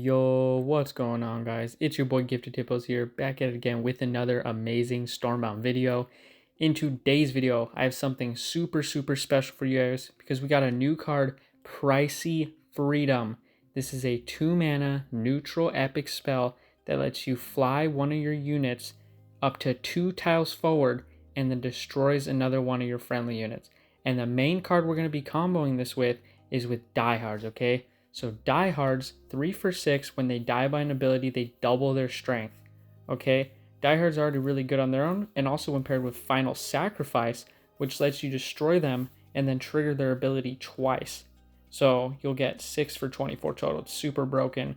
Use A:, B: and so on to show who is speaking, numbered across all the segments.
A: Yo, what's going on, guys? It's your boy Gifted Hippos here, back at it again with another amazing Stormbound video. In today's video, I have something super special for you guys because we got a new card, Pricey Freedom. This is a 2-mana neutral epic spell that lets you fly one of your units up to 2 tiles forward and then destroys another one of your friendly units. And the main card we're going to be comboing this with is with diehards, okay? So diehards, 3 for 6, when they die by an ability, they double their strength, okay? Diehards are already really good on their own, and also when paired with Final Sacrifice, which lets you destroy them and then trigger their ability twice. So you'll get 6 for 24 total. It's super broken.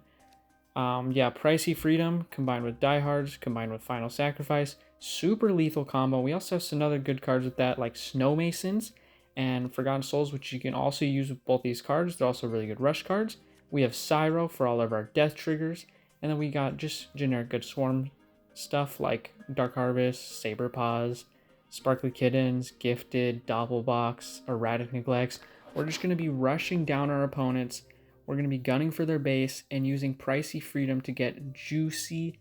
A: Yeah, Pricey Freedom combined with diehards, combined with Final Sacrifice, super lethal combo. We also have some other good cards with that, like Snow Masons and Forgotten Souls, which you can also use with both these cards. They're also really good rush cards. We have Cyro for all of our death triggers, and then we got just generic good swarm stuff like Dark Harvest, Saber Paws, Sparkly Kittens, Gifted, Doppelbox, Erratic Neglects. We're just going to be rushing down our opponents. We're going to be gunning for their base and using Pricey Freedom to get juicy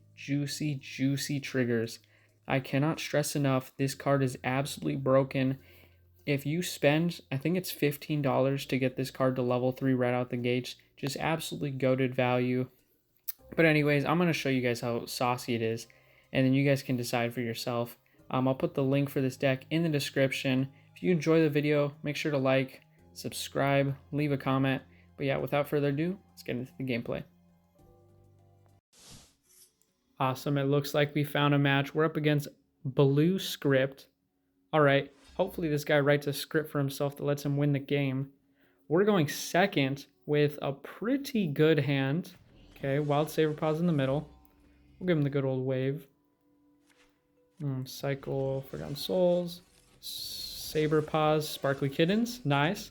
A: triggers. I cannot stress enough, this card is absolutely broken. If you spend, I think it's $15 to get this card to level 3 right out the gates, just absolutely goated value. But anyways, I'm going to show you guys how saucy it is, and then you guys can decide for yourself. I'll put the link for this deck in the description. If you enjoy the video, make sure to like, subscribe, leave a comment. But yeah, without further ado, let's get into the gameplay. Awesome, it looks like we found a match. We're up against Bluescript. Alright. Hopefully this guy writes a script for himself that lets him win the game. We're going second with a pretty good hand. Okay, Wild Saber Paws in the middle. We'll give him the good old wave. Cycle Forgotten Souls. Saber Paws, Sparkly Kittens. Nice.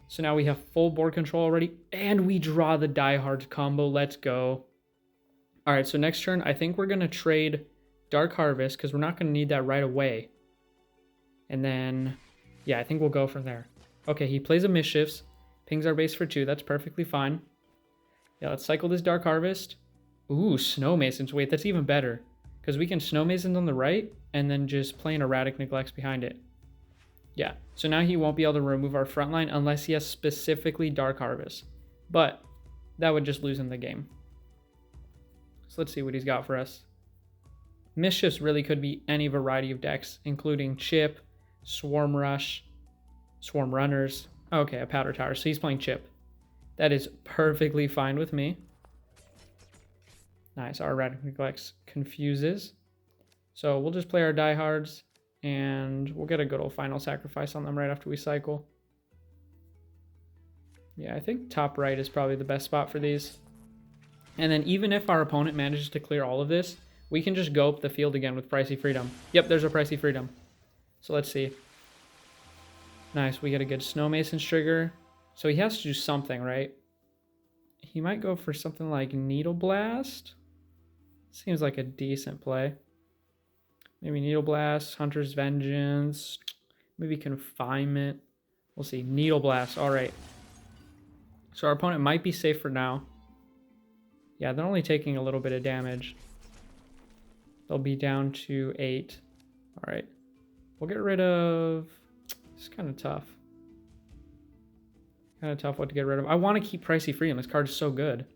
A: So now we have full board control already. And we draw the diehard combo. Let's go. Alright, so next turn, I think we're going to trade Dark Harvest because we're not going to need that right away. And then, yeah, I think we'll go from there. Okay, he plays a Mischiefs, pings our base for 2. That's perfectly fine. Yeah, let's cycle this Dark Harvest. Ooh, Snow Masons. Wait, that's even better. Because we can Snow Masons on the right and then just play an Erratic Neglects behind it. Yeah, so now he won't be able to remove our front line unless he has specifically Dark Harvest. But that would just lose him the game. So let's see what he's got for us. Mischiefs really could be any variety of decks, including Chip, Swarm Rush, Swarm Runners. Okay, a Powder Tower. So he's playing Chip. That is perfectly fine with me. Nice. Our Erratic Neglects confuses. So we'll just play our diehards, and we'll get a good old Final Sacrifice on them right after we cycle. Yeah, I think top right is probably the best spot for these. And then even if our opponent manages to clear all of this, we can just go up the field again with Pricey Freedom. Yep, there's a Pricey Freedom. So let's see. Nice, we get a good Snow Masons trigger. So he has to do something, right? He might go for something like Needle Blast. Seems like a decent play. Maybe Needle Blast, Hunter's Vengeance, maybe Confinement. We'll see. Needle Blast, all right. So our opponent might be safe for now. Yeah, they're only taking a little bit of damage. They'll be down to 8. All right. We'll get rid of... It's kind of tough. Kind of tough what to get rid of. I want to keep Pricey Freedom. This card is so good.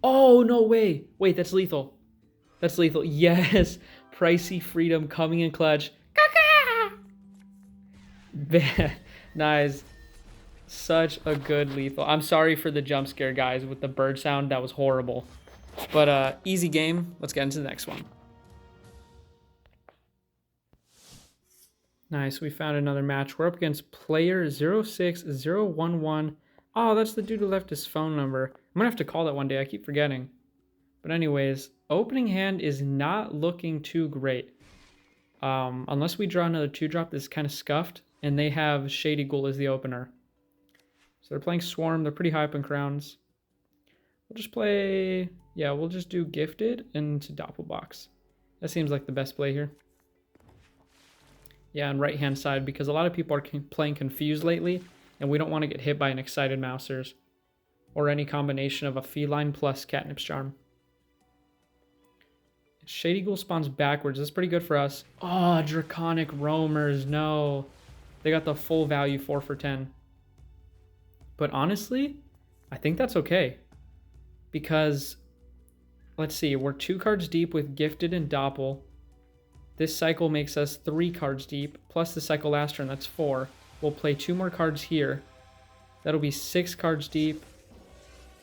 A: Oh, no way. Wait, that's lethal. That's lethal. Yes. Pricey Freedom coming in clutch. Nice. Such a good lethal. I'm sorry for the jump scare, guys, with the bird sound. That was horrible. But easy game. Let's get into the next one. Nice, we found another match. We're up against player 06011. Oh, that's the dude who left his phone number. I'm gonna have to call that one day. I keep forgetting. But anyways, opening hand is not looking too great. Unless we draw another 2-drop that's kind of scuffed, and they have Shady Ghoul as the opener. So they're playing Swarm. They're pretty high up in crowns. We'll just play... Yeah, we'll just do Gifted into Doppelbox. That seems like the best play here. Yeah, on right-hand side, because a lot of people are playing Confused lately, and we don't want to get hit by an Excited Mousers. or any combination of a feline plus catnip charm. Shady Ghoul spawns backwards. That's pretty good for us. Oh, Draconic Roamers. No. They got the full value 4 for 10. But honestly, I think that's okay. Because, let's see, we're 2 cards deep with Gifted and Doppel. This cycle makes us 3 cards deep, plus the cycle last turn, that's 4. We'll play 2 more cards here. That'll be 6 cards deep.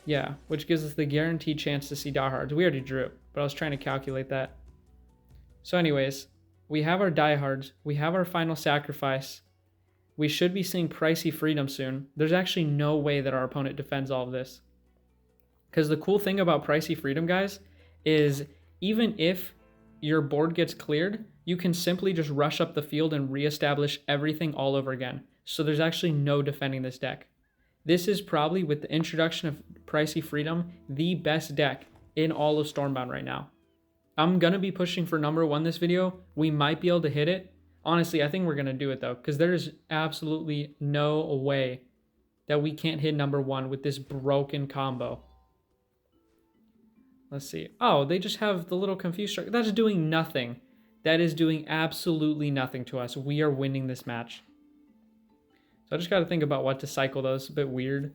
A: Yeah, which gives us the guaranteed chance to see diehards. We already drew it, but I was trying to calculate that. So anyways, we have our diehards. We have our final sacrifice. We should be seeing pricey freedom soon. There's actually no way that our opponent defends all of this. Because the cool thing about pricey freedom, guys, is even if your board gets cleared, you can simply just rush up the field and reestablish everything all over again. So there's actually no defending this deck. This is probably, with the introduction of Pricey Freedom, the best deck in all of Stormbound right now. I'm going to be pushing for number 1 this video. We might be able to hit it. Honestly, I think we're going to do it, though, because there is absolutely no way that we can't hit number 1 with this broken combo. Let's see. Oh, they just have the little confused strike. That's doing nothing. That is doing absolutely nothing to us. We are winning this match. So I just got to think about what to cycle, though. It's a bit weird.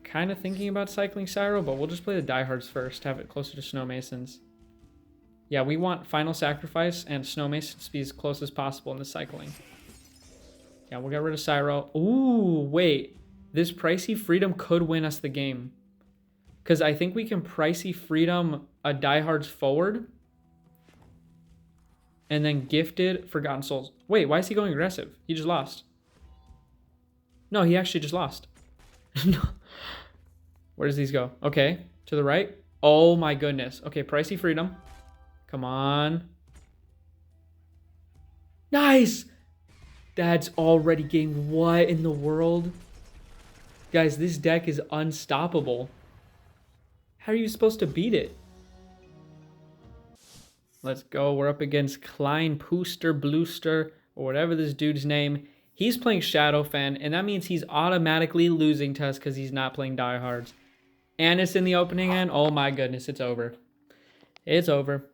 A: Kind of thinking about cycling Cyro, but we'll just play the diehards first, have it closer to Snow Masons. Yeah, we want Final Sacrifice and Snow Masons to be as close as possible in the cycling. Yeah, we'll get rid of Cyro. Ooh, wait. This Pricey Freedom could win us the game. Because I think we can Pricey Freedom a diehards forward. And then Gifted Forgotten Souls. Wait, why is he going aggressive? He just lost. No, he actually just lost. No. Where does these go? Okay, to the right. Oh my goodness. Okay, Pricey Freedom. Come on. Nice! That's already game. What in the world? Guys, this deck is unstoppable. How are you supposed to beat it? Let's go. We're up against KleinPuste, Bluescript, or whatever this dude's name. He's playing Shadowfen, and that means he's automatically losing to us because he's not playing diehards. And it's in the opening hand. Oh my goodness, it's over. It's over.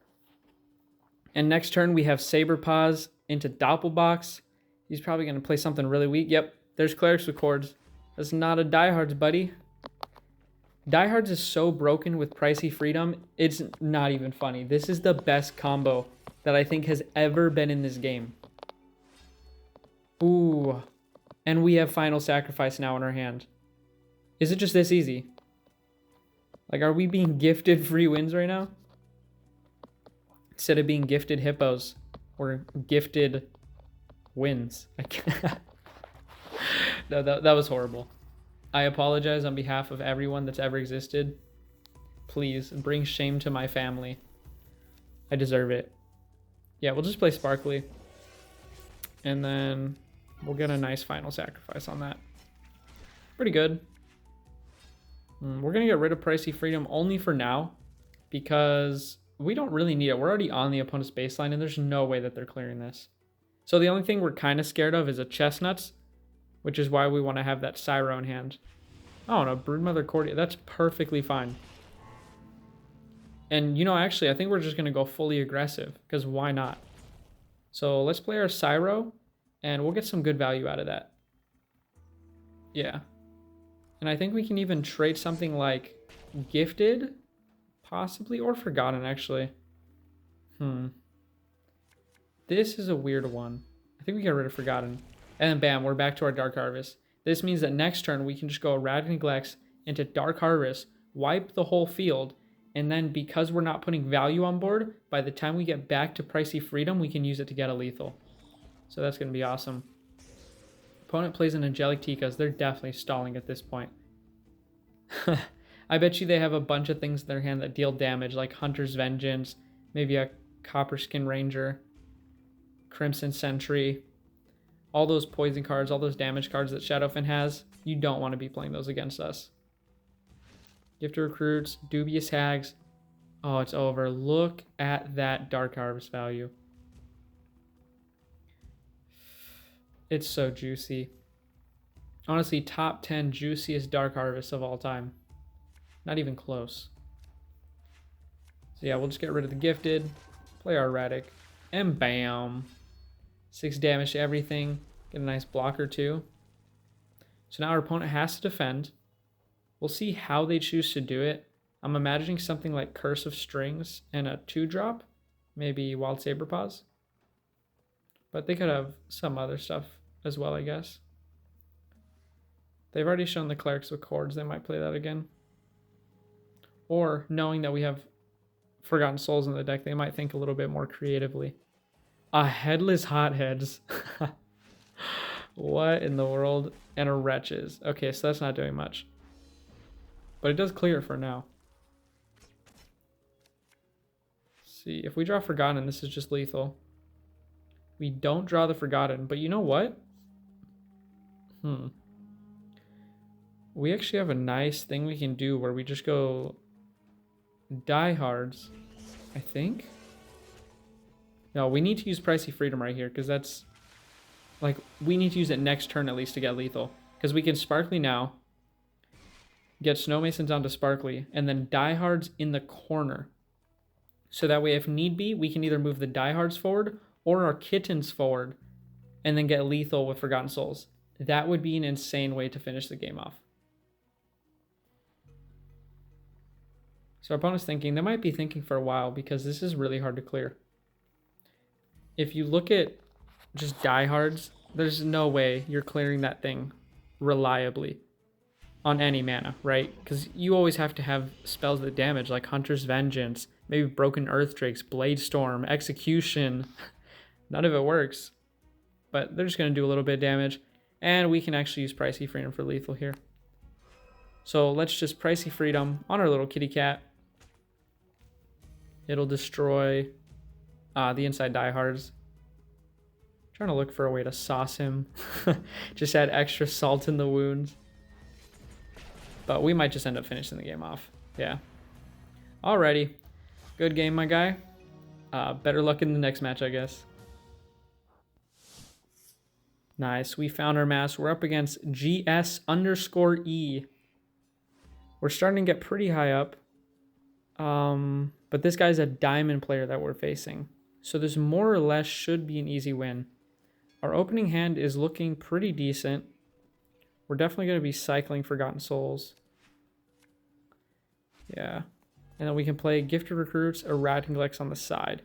A: And next turn, we have Saberpaws into Doppelbox. He's probably going to play something really weak. Yep, there's Cleric's Records. That's not a diehards, buddy. Diehards is so broken with Pricey Freedom, it's not even funny. This is the best combo that I think has ever been in this game. Ooh. And we have Final Sacrifice now in our hand. Is it just this easy? Like, are we being gifted free wins right now? Instead of being gifted hippos, or gifted wins. I can't. No, that was horrible. I apologize on behalf of everyone that's ever existed. Please, bring shame to my family. I deserve it. Yeah, we'll just play Sparkly. And then we'll get a nice Final Sacrifice on that. Pretty good. We're going to get rid of Pricey Freedom only for now, because we don't really need it. We're already on the opponent's baseline, and there's no way that they're clearing this. So the only thing we're kind of scared of is a Chestnuts, which is why we want to have that Cyro in hand. Oh, no, Broodmother Cordia. That's perfectly fine. And, you know, actually, I think we're just going to go fully aggressive, because why not? So let's play our Cyro, and we'll get some good value out of that. Yeah. And I think we can even trade something like Gifted, possibly, or Forgotten, actually. This is a weird one. I think we get rid of Forgotten. And then bam, we're back to our Dark Harvest. This means that next turn we can just go Erratic Neglects into Dark Harvest, wipe the whole field, and then because we're not putting value on board, by the time we get back to Pricey Freedom, we can use it to get a lethal. So that's going to be awesome. Opponent plays an Angelic Tikas. They're definitely stalling at this point. I bet you they have a bunch of things in their hand that deal damage, like Hunter's Vengeance, maybe a Copperskin Ranger, Crimson Sentry, all those poison cards, all those damage cards that Shadowfen has. You don't want to be playing those against us. Gifted Recruits, Dubious Hags. Oh, it's over. Look at that Dark Harvest value. It's so juicy. Honestly, top 10 juiciest Dark Harvests of all time. Not even close. So yeah, we'll just get rid of the Gifted, play our Erratic, and bam. 6 damage to everything. Get a nice blocker too. So now our opponent has to defend. We'll see how they choose to do it. I'm imagining something like Curse of Strings and a 2-drop. Maybe Wild Saber Paws. But they could have some other stuff as well, I guess. They've already shown the Clerics with Chords. They might play that again. Or knowing that we have Forgotten Souls in the deck, they might think a little bit more creatively. A Headless Hotheads. What in the world? And a Wretches. Okay, so that's not doing much. But it does clear for now. Let's see, if we draw Forgotten, this is just lethal. We don't draw the Forgotten, but you know what? We actually have a nice thing we can do where we just go diehards, I think. No, we need to use Pricey Freedom right here because that's like, we need to use it next turn at least to get lethal. Because we can Sparkly now, get Snowmasons onto Sparkly, and then diehards in the corner. So that way, if need be, we can either move the diehards forward or our kittens forward and then get lethal with Forgotten Souls. That would be an insane way to finish the game off. So our opponent's thinking, they might be thinking for a while because this is really hard to clear. If you look at just diehards, there's no way you're clearing that thing reliably on any mana, right? Because you always have to have spells that damage, like Hunter's Vengeance, maybe Broken Earthdrakes, Blade Storm, Execution. None of it works, but they're just going to do a little bit of damage, and we can actually use Pricey Freedom for lethal here. So let's just Pricey Freedom on our little kitty cat. It'll destroy the inside diehards. Trying to look for a way to sauce him. Just add extra salt in the wounds. But we might just end up finishing the game off. Yeah. Alrighty. Good game, my guy. Better luck in the next match, I guess. Nice. We found our mask. We're up against GS_E. We're starting to get pretty high up. But this guy's a diamond player that we're facing. So this more or less should be an easy win. Our opening hand is looking pretty decent. We're definitely going to be cycling Forgotten Souls. Yeah. And then we can play Gifted Recruits or Rixiikiller on the side.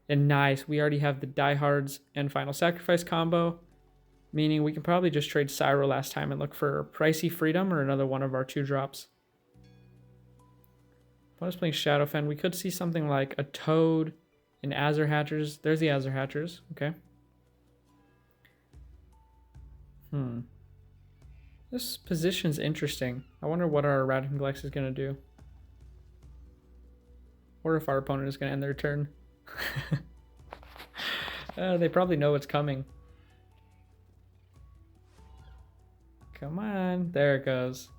A: And nice, we already have the Diehards and Final Sacrifice combo. Meaning we can probably just trade Cyro last time and look for Pricey Freedom or another one of our 2-drops. If I was playing Shadowfen, we could see something like a Toad and Azure Hatchers. There's the Azure Hatchers. Okay. This position's interesting. I wonder what our Rixiikiller is going to do. Or if our opponent is going to end their turn. They probably know what's coming. Come on. There it goes.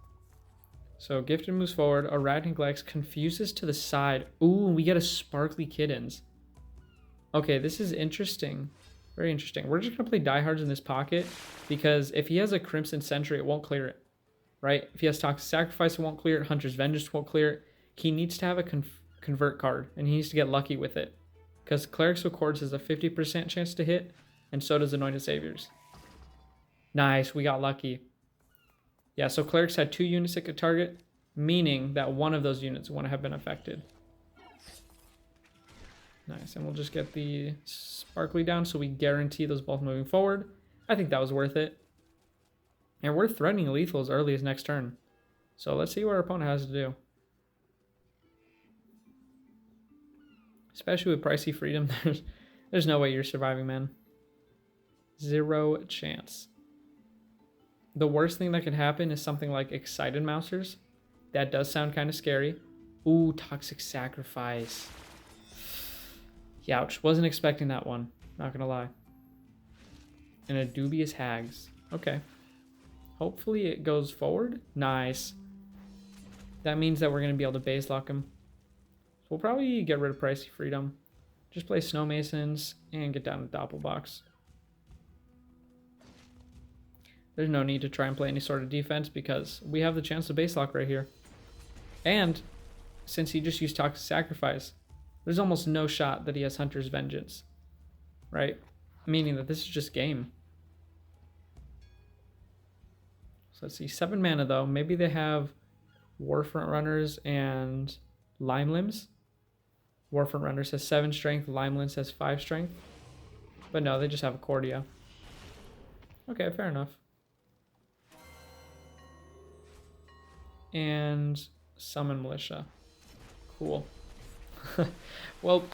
A: So Gifted moves forward. Our Rixiikiller confuses to the side. Ooh, we get a Sparkly Kittens. Okay, this is interesting. Very interesting. We're just going to play Diehards in this pocket because if he has a Crimson Sentry, it won't clear it. Right? If he has Toxic Sacrifice, it won't clear it. Hunter's Vengeance won't clear it. He needs to have a Convert card, and he needs to get lucky with it. Because Clerics with Chords has a 50% chance to hit, and so does Anointed Saviors. Nice, we got lucky. Yeah, so Clerics had 2 units that could target, meaning that one of those units wouldn't have been affected. Nice, and we'll just get the Sparkly down so we guarantee those both moving forward. I think that was worth it. And we're threatening lethal as early as next turn. So let's see what our opponent has to do. Especially with Pricey Freedom, there's no way you're surviving, man. 0 chance. The worst thing that could happen is something like Excited Mousers. That does sound kind of scary. Ooh, Toxic Sacrifice. Youch, wasn't expecting that one. Not gonna lie. And a Dubious Hags. Okay. Hopefully it goes forward. Nice. That means that we're gonna be able to base lock him. So we'll probably get rid of Pricey Freedom. Just play Snowmasons and get down to Doppelbox. There's no need to try and play any sort of defense because we have the chance to base lock right here. And since he just used Toxic Sacrifice, there's almost no shot that he has Hunter's Vengeance, right? Meaning that this is just game. So let's see, 7 mana though. Maybe they have Warfront Runners and Lime Limbs. Warfront Runners has 7 strength, Lime Limbs has 5 strength. But no, they just have a Cordia. Okay, fair enough. And Summon Militia. Cool. Well,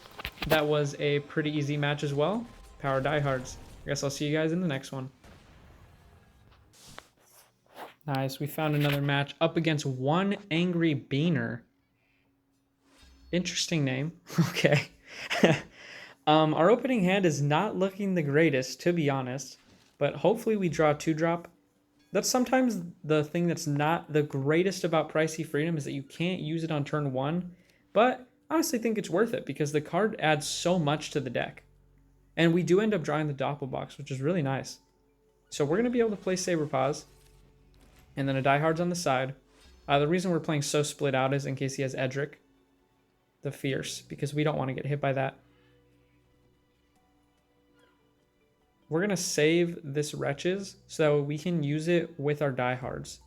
A: that was a pretty easy match as well. Power Diehards. I guess I'll see you guys in the next one. Nice, we found another match up against OneAngryBeaner. Interesting name. Okay. Our opening hand is not looking the greatest, to be honest. But hopefully we draw a 2-drop. That's sometimes the thing that's not the greatest about Pricey Freedom is that you can't use it on turn 1. But I honestly think it's worth it because the card adds so much to the deck. And we do end up drawing the Doppelbox, which is really nice. So we're going to be able to play Saber Paws. And then a Diehards on the side. The reason we're playing so split out is in case he has Edric, the Fierce, because we don't want to get hit by that. We're going to save this Wretches so we can use it with our Diehards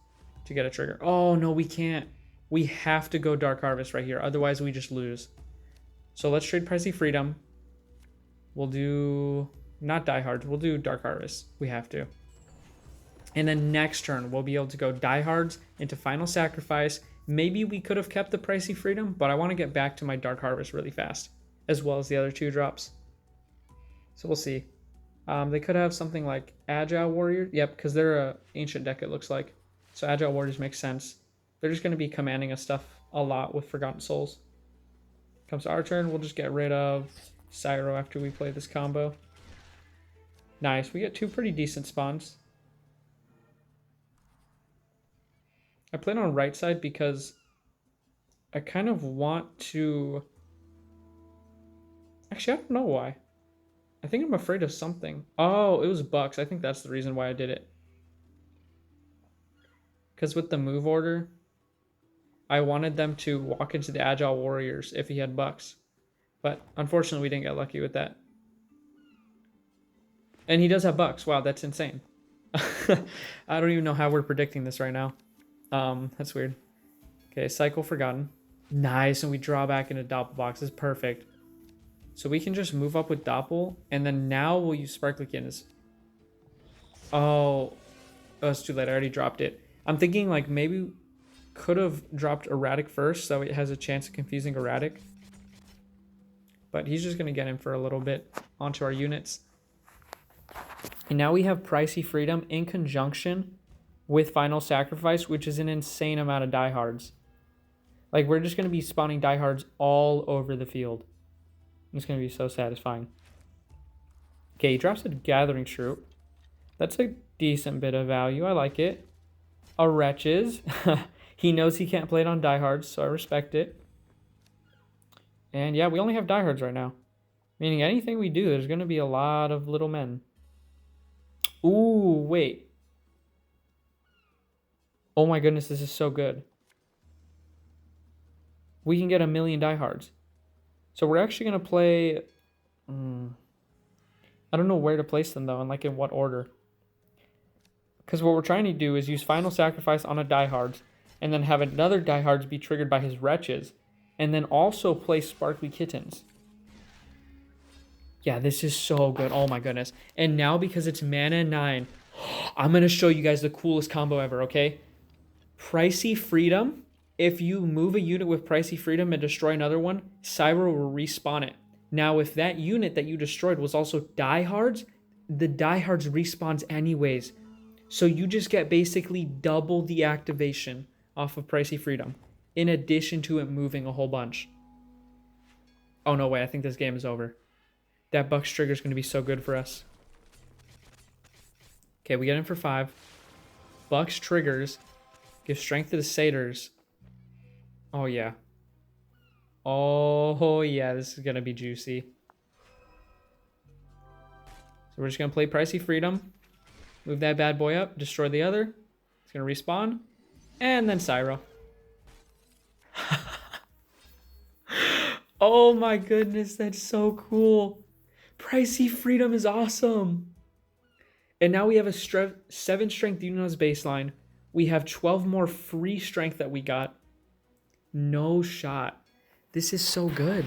A: to get a trigger. Oh, no, we can't. We have to go Dark Harvest right here. Otherwise, we just lose. So let's trade Pricey Freedom. We'll do... not Diehards. We'll do Dark Harvest. We have to. And then next turn, we'll be able to go Diehards into Final Sacrifice. Maybe we could have kept the Pricey Freedom, but I want to get back to my Dark Harvest really fast, as well as the other 2 drops. So we'll see. They could have something like Agile Warrior. Yep, because they're an ancient deck, it looks like. So Agile Warriors makes sense. They're just going to be commanding us stuff a lot with Forgotten Souls. Comes to our turn, we'll just get rid of Cyro after we play this combo. Nice, we get 2 pretty decent spawns. I played on right side because I kind of want to... Actually, I don't know why. I think I'm afraid of something. Oh, it was Bucks. I think that's the reason why I did it. Because with the move order, I wanted them to walk into the Agile Warriors if he had Bucks. But unfortunately, we didn't get lucky with that. And he does have Bucks. Wow, that's insane. I don't even know how we're predicting this right now. That's weird. Okay, Cycle Forgotten. Nice, and we draw back into Doppelbox. This is perfect. So we can just move up with Doppel, and then now we'll use Sparkly Kidneys. Oh, it's too late. I already dropped it. I'm thinking like maybe could have dropped Erratic first, so it has a chance of confusing Erratic. But he's just going to get him for a little bit onto our units. And now we have Pricey Freedom in conjunction with Final Sacrifice, which is an insane amount of Diehards. Like, we're just going to be spawning Diehards all over the field. It's going to be so satisfying. Okay, he drops a Gathering Troop. That's a decent bit of value. I like it. A Wretches. He knows he can't play it on Diehards, so I respect it. And yeah, we only have Diehards right now. Meaning anything we do, there's going to be a lot of little men. Ooh, wait. Oh my goodness, this is so good. We can get 1,000,000 Diehards. So we're actually going to play... I don't know where to place them, though, and like in what order. Because what we're trying to do is use Final Sacrifice on a Diehards, and then have another Diehards be triggered by his Wretches, and then also play Sparkly Kittens. Yeah, this is so good. Oh my goodness. And now, because it's mana 9, I'm going to show you guys the coolest combo ever, okay? Pricey Freedom. If you move a unit with Pricey Freedom and destroy another one, Cyber will respawn it. Now, if that unit that you destroyed was also Diehards, the Diehards respawns anyways. So you just get basically double the activation off of Pricey Freedom, in addition to it moving a whole bunch. Oh, no way. I think this game is over. That Bucks trigger is going to be so good for us. Okay, we get him for 5. Bucks triggers. Give strength to the Satyrs. Oh, yeah. Oh, yeah. This is going to be juicy. So we're just going to play Pricey Freedom. Move that bad boy up. Destroy the other. It's going to respawn. And then Syro. Oh my goodness, that's so cool. Pricey Freedom is awesome. And now we have a 7 strength unit as baseline. We have 12 more free strength that we got. No shot. This is so good.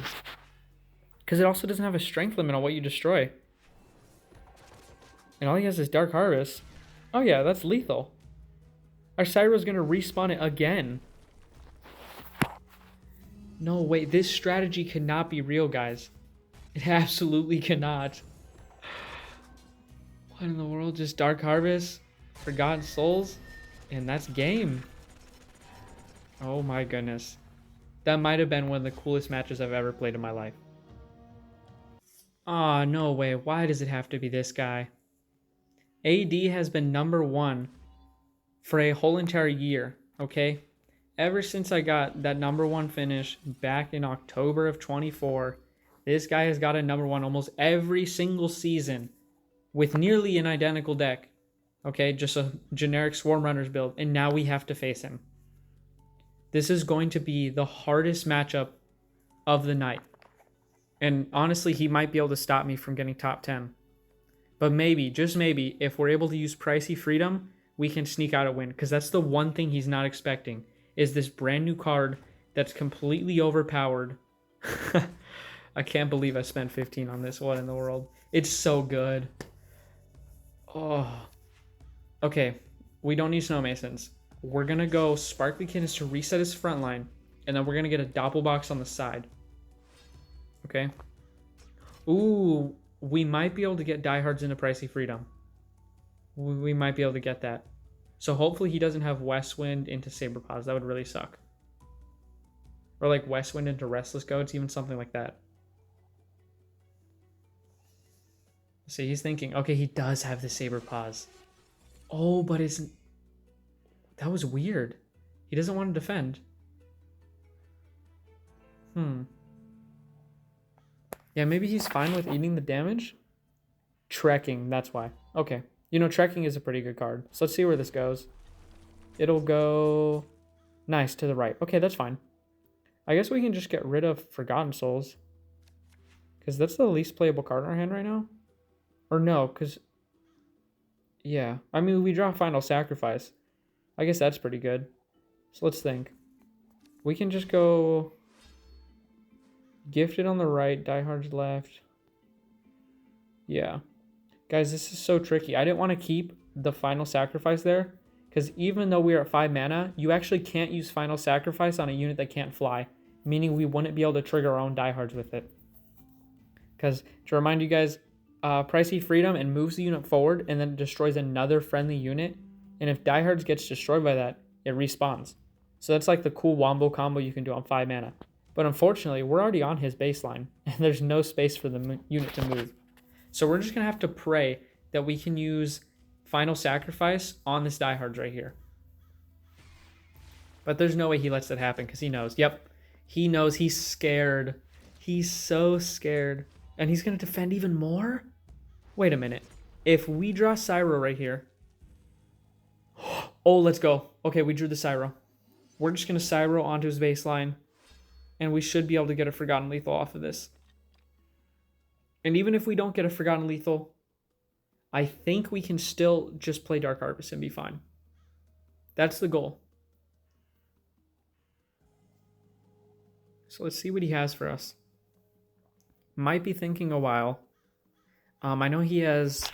A: Because it also doesn't have a strength limit on what you destroy. And all he has is Dark Harvest. Oh yeah, that's lethal. Our Syro's going to respawn it again. No, wait, this strategy cannot be real, guys. It absolutely cannot. What in the world? Just Dark Harvest, Forgotten Souls, and that's game. Oh my goodness. That might have been one of the coolest matches I've ever played in my life. Ah, no way. Why does it have to be this guy? AD has been #1 for a whole entire year, okay? Ever since I got that #1 finish back in October of 24, this guy has got a #1 almost every single season with nearly an identical deck. Okay, just a generic Swarm Runners build, and now we have to face him. This is going to be the hardest matchup of the night. And honestly, he might be able to stop me from getting top 10. But maybe, just maybe, if we're able to use Pricey Freedom, we can sneak out a win. Because that's the one thing he's not expecting, is this brand new card that's completely overpowered. I can't believe I spent 15 on this. What in the world? It's so good. Oh. Okay, we don't need Snow Masons. We're going to go Sparkly Kittens to reset his front line, and then we're going to get a Doppelbox on the side. Okay. Ooh, we might be able to get Diehards into Pricey Freedom. We might be able to get that. So hopefully he doesn't have Westwind into Saber Paws. That would really suck. Or like Westwind into Restless Goats, even something like that. See, he's thinking, okay, he does have the Saber Paws. Oh, but it's... That was weird. He doesn't want to defend. Yeah, maybe he's fine with eating the damage. Trekking, that's why. Okay. You know, Trekking is a pretty good card. So let's see where this goes. It'll go... Nice, to the right. Okay, that's fine. I guess we can just get rid of Forgotten Souls. Because that's the least playable card in our hand right now. Or no, because... Yeah. I mean, we draw Final Sacrifice. I guess that's pretty good. So let's think. We can just go... Gifted on the right, Diehards left. Yeah. Guys, this is so tricky. I didn't want to keep the Final Sacrifice there, because even though we are at 5 mana, you actually can't use Final Sacrifice on a unit that can't fly, meaning we wouldn't be able to trigger our own Diehards with it. Because, to remind you guys, Pricey Freedom and moves the unit forward, and then it destroys another friendly unit, and if Diehards gets destroyed by that, it respawns. So that's like the cool Wombo combo you can do on 5 mana. But unfortunately, we're already on his baseline, and there's no space for the unit to move. So we're just going to have to pray that we can use Final Sacrifice on this Diehards right here. But there's no way he lets that happen, because he knows. Yep, he knows. He's scared. He's so scared. And he's going to defend even more? Wait a minute. If we draw Syro right here... Oh, let's go. Okay, we drew the Syro. We're just going to Syro onto his baseline. And we should be able to get a Forgotten Lethal off of this. And even if we don't get a Forgotten Lethal, I think we can still just play Dark Harvest and be fine. That's the goal. So let's see what he has for us. Might be thinking a while. I know he has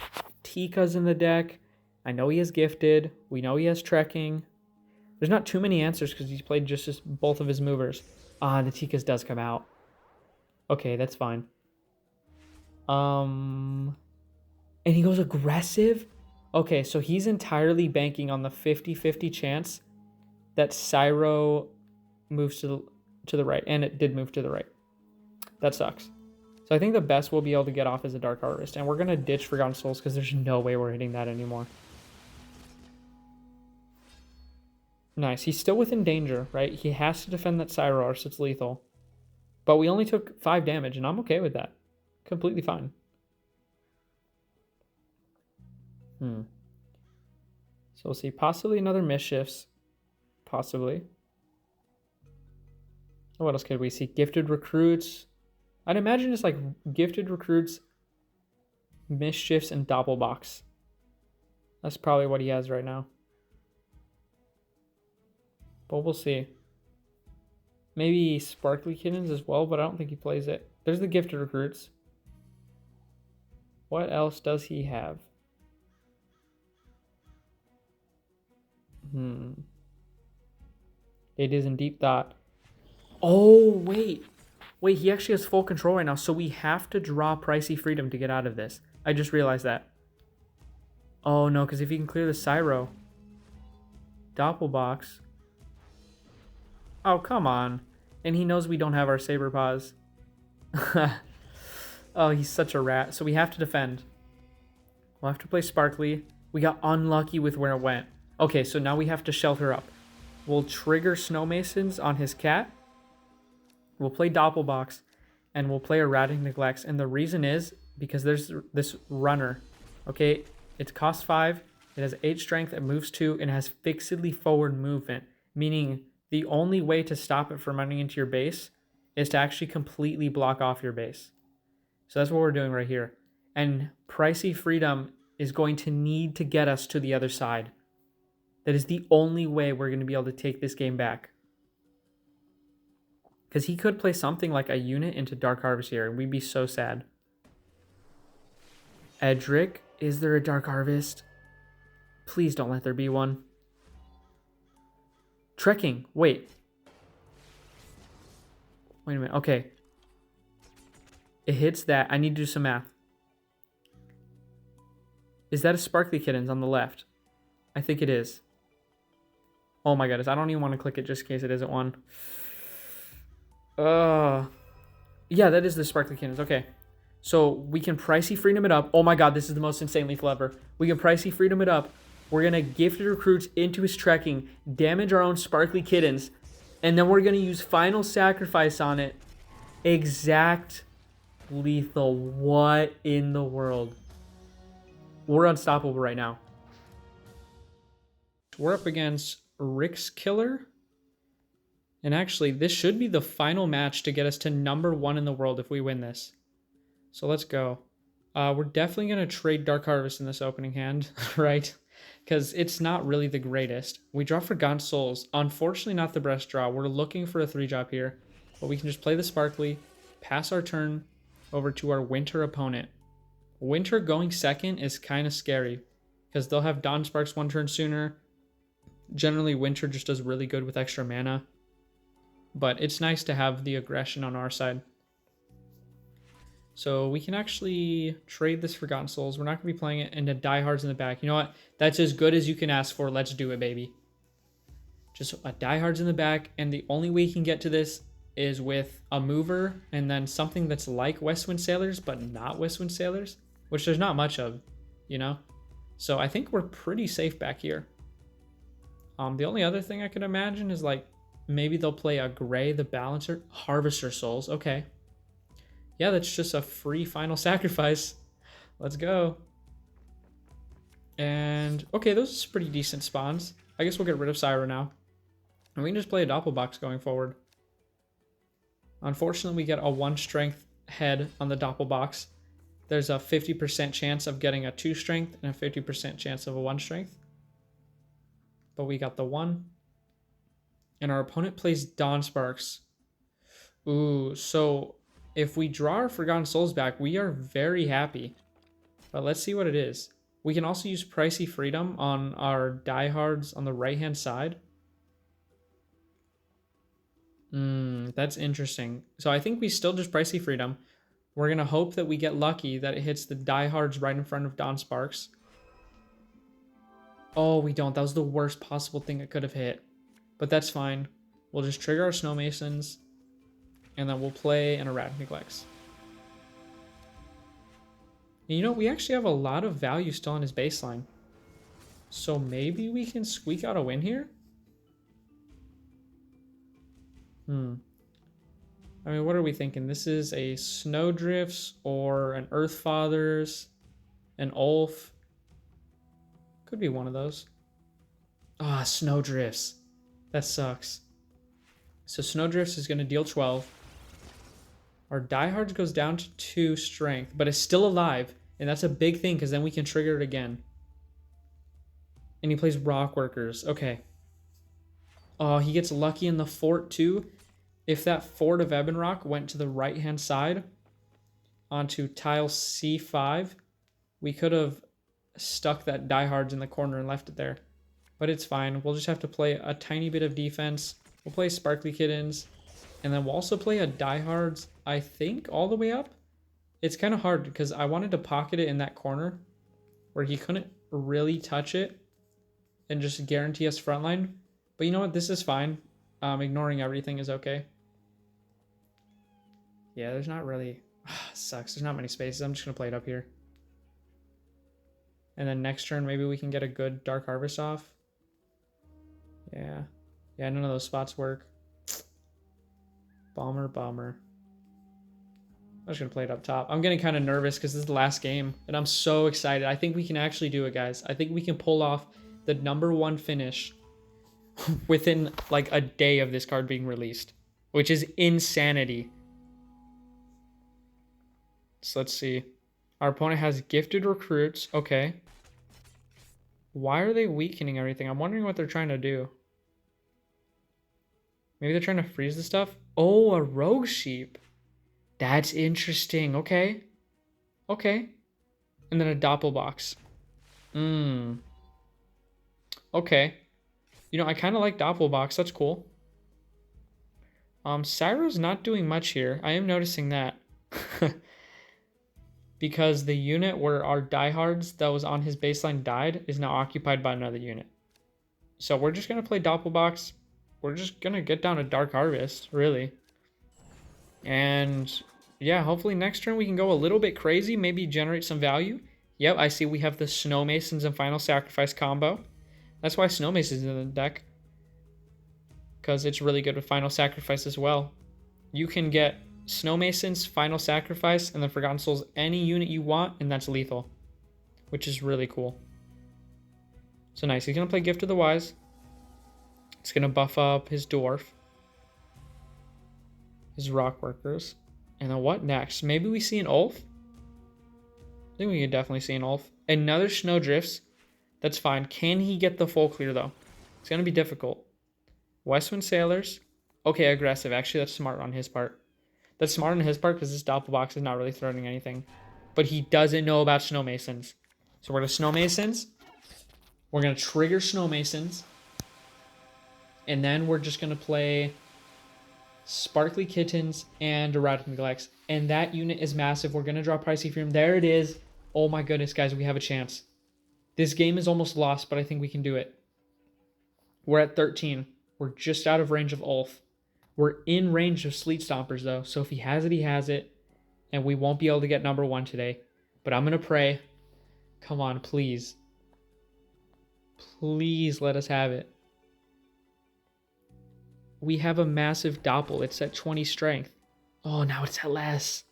A: Tikas in the deck. I know he has Gifted. We know he has Trekking. There's not too many answers because he's played just both of his movers. The Tikas does come out. Okay, that's fine. And he goes aggressive? Okay, so he's entirely banking on the 50-50 chance that Syro moves to the right. And it did move to the right. That sucks. So I think the best we'll be able to get off is a Dark Harvest. And we're going to ditch Forgotten Souls because there's no way we're hitting that anymore. Nice. He's still within danger, right? He has to defend that Syro or it's lethal. But we only took 5 damage, and I'm okay with that. Completely fine. So we'll see possibly another mischiefs. Possibly. What else could we see? Gifted recruits. I'd imagine it's like gifted recruits, mischiefs, and doppelbox. That's probably what he has right now. But we'll see. Maybe sparkly kittens as well, but I don't think he plays it. There's the gifted recruits. What else does he have? It is in deep thought. Oh, wait. Wait, he actually has full control right now, so we have to draw Pricey Freedom to get out of this. I just realized that. Oh, no, because if he can clear the Cyro. Doppelbox. Oh, come on. And he knows we don't have our Saber Paws. Oh, he's such a rat. So we have to defend. We'll have to play Sparkly. We got unlucky with where it went. Okay, so now we have to shelter up. We'll trigger Snow Masons on his cat. We'll play Doppelbox. And we'll play Erratic Neglects. And the reason is because there's this runner. Okay, it costs 5. It has 8 strength. It moves 2. And it has fixedly forward movement. Meaning the only way to stop it from running into your base is to actually completely block off your base. So that's what we're doing right here. And Pricey Freedom is going to need to get us to the other side. That is the only way we're going to be able to take this game back. Because he could play something like a unit into Dark Harvest here, and we'd be so sad. Edric, is there a Dark Harvest? Please don't let there be one. Trekking, wait. Wait a minute, okay. It hits that. I need to do some math. Is that a Sparkly Kittens on the left? I think it is. Oh my goodness, I don't even want to click it just in case it isn't one. Yeah, that is the Sparkly Kittens. Okay. So we can Pricey Freedom it up. Oh my god, this is the most insane lethal ever. We can Pricey Freedom it up. We're going to Gifted Recruits into his trekking, damage our own Sparkly Kittens, and then we're going to use Final Sacrifice on it. Exact lethal. What in the world? We're unstoppable right now. We're up against Rixiikiller. And actually, this should be the final match to get us to #1 in the world if we win this. So let's go. We're definitely going to trade Dark Harvest in this opening hand, right? Because it's not really the greatest. We draw Forgotten Souls. Unfortunately, not the best draw. We're looking for a 3-drop here. But we can just play the Sparkly, pass our turn over to our Winter opponent. Winter going second is kind of scary. Because they'll have Dawn Sparks 1 turn sooner. Generally, Winter just does really good with extra mana. But it's nice to have the aggression on our side. So we can actually trade this Forgotten Souls. We're not going to be playing it into diehards in the back. You know what? That's as good as you can ask for. Let's do it, baby. Just a diehards in the back. And the only way you can get to this is with a mover and then something that's like Westwind Sailors, but not Westwind Sailors, which there's not much of, you know? So I think we're pretty safe back here. The only other thing I could imagine is like maybe they'll play a Gray, the Balancer, Harvester Souls. Okay. Yeah, that's just a free Final Sacrifice. Let's go. And, okay, those are pretty decent spawns. I guess we'll get rid of Cyro now. And we can just play a Doppelbox going forward. Unfortunately, we get a 1 strength head on the Doppelbox. There's a 50% chance of getting a 2 strength and a 50% chance of a 1 strength. But we got the 1. And our opponent plays Dawn Sparks. Ooh, so if we draw our Forgotten Souls back, we are very happy. But let's see what it is. We can also use Pricey Freedom on our diehards on the right-hand side. That's interesting. So I think we still just Pricey Freedom. We're going to hope that we get lucky that it hits the diehards right in front of Dawn Sparks. Oh, we don't. That was the worst possible thing it could have hit. But that's fine. We'll just trigger our Snow Masons. And then we'll play an Erratic Neglects. And you know, we actually have a lot of value still on his baseline. So maybe we can squeak out a win here? I mean, what are we thinking? This is a Snowdrifts or an Earthfathers, an Ulf. Could be one of those. Ah, Snowdrifts. That sucks. So Snowdrifts is going to deal 12. Our diehards goes down to 2 strength, but it's still alive. And that's a big thing because then we can trigger it again. And he plays rock workers. Okay. Oh, he gets lucky in the fort too. If that fort of Ebonrock went to the right-hand side onto tile C5, we could have stuck that diehards in the corner and left it there. But it's fine. We'll just have to play a tiny bit of defense. We'll play Sparkly Kittens. And then we'll also play a diehards, I think, all the way up. It's kind of hard because I wanted to pocket it in that corner where he couldn't really touch it and just guarantee us frontline. But you know what? This is fine. Ignoring everything is okay. Yeah, there's not really... sucks. There's not many spaces. I'm just going to play it up here. And then next turn, maybe we can get a good Dark Harvest off. Yeah. Yeah, none of those spots work. Bomber. I'm just going to play it up top. I'm getting kind of nervous because this is the last game. And I'm so excited. I think we can actually do it, guys. I think we can pull off the #1 finish within like a day of this card being released. Which is insanity. So let's see. Our opponent has gifted recruits. Okay. Why are they weakening everything? I'm wondering what they're trying to do. Maybe they're trying to freeze the stuff. Oh, a rogue sheep. That's interesting. Okay. Okay. And then a doppelbox. Okay. You know, I kind of like doppelbox. That's cool. Cyro's not doing much here. I am noticing that. Because the unit where our diehards that was on his baseline died is now occupied by another unit. So we're just going to play doppelbox. We're just going to get down to Dark Harvest, really. And yeah, hopefully next turn we can go a little bit crazy, maybe generate some value. Yep, I see we have the Snow Masons and Final Sacrifice combo. That's why Snow Masons in the deck. Because it's really good with Final Sacrifice as well. You can get Snow Masons, Final Sacrifice, and then Forgotten Souls any unit you want, and that's lethal. Which is really cool. So nice. He's going to play Gift of the Wise. It's going to buff up his Dwarf. His Rock Workers. And then what next? Maybe we see an Ulf? I think we can definitely see an Ulf. Another Snowdrifts. That's fine. Can he get the full clear, though? It's going to be difficult. Westwind Sailors. Okay, aggressive. Actually, that's smart on his part. That's smart on his part because this doppelbox is not really threatening anything. But he doesn't know about Snow Masons. So we're going to Snow Masons. We're going to trigger Snow Masons. And then we're just going to play Sparkly Kittens and Erratic Neglects. And that unit is massive. We're going to draw Pricey Freedom. There it is. Oh my goodness, guys. We have a chance. This game is almost lost, but I think we can do it. We're at 13. We're just out of range of Ulf. We're in range of Sleet Stompers, though. So if he has it, he has it. And we won't be able to get #1 today. But I'm going to pray. Come on, please. Please let us have it. We have a massive doppel. It's at 20 strength. Oh, now it's at less.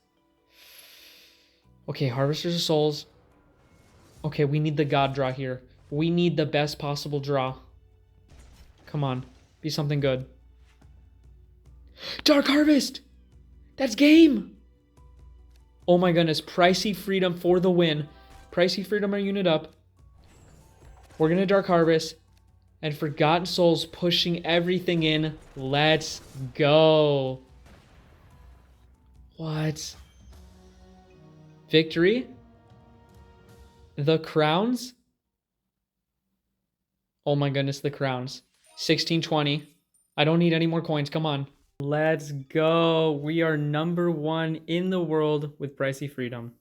A: Okay, Harvesters of Souls. Okay, we need the God draw here. We need the best possible draw. Come on. Be something good. Dark Harvest! That's game! Oh my goodness. Pricey Freedom for the win. Pricey Freedom our unit up. We're going to Dark Harvest. And Forgotten Souls pushing everything in. Let's go. What? Victory? The crowns? Oh my goodness, the crowns. 1620. I don't need any more coins. Come on. Let's go. We are #1 in the world with Pricey Freedom.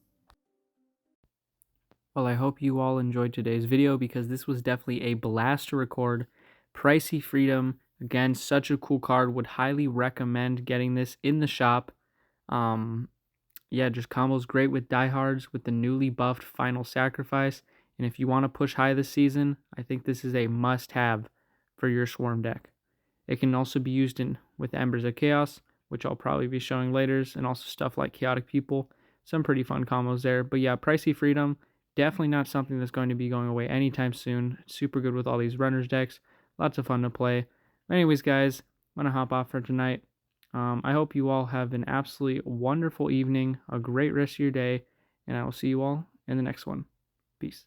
A: Well, I hope you all enjoyed today's video because this was definitely a blast to record. Pricey Freedom, again, such a cool card. Would highly recommend getting this in the shop. Yeah, just combos great with diehards with the newly buffed Final Sacrifice. And if you want to push high this season, I think this is a must-have for your Swarm deck. It can also be used with Embers of Chaos, which I'll probably be showing later, and also stuff like Chaotic People. Some pretty fun combos there. But yeah, Pricey Freedom, definitely not something that's going to be going away anytime soon. It's super good with all these runners decks. Lots of fun to play. Anyways, guys, I'm going to hop off for tonight. I hope you all have an absolutely wonderful evening, a great rest of your day, and I will see you all in the next one. Peace.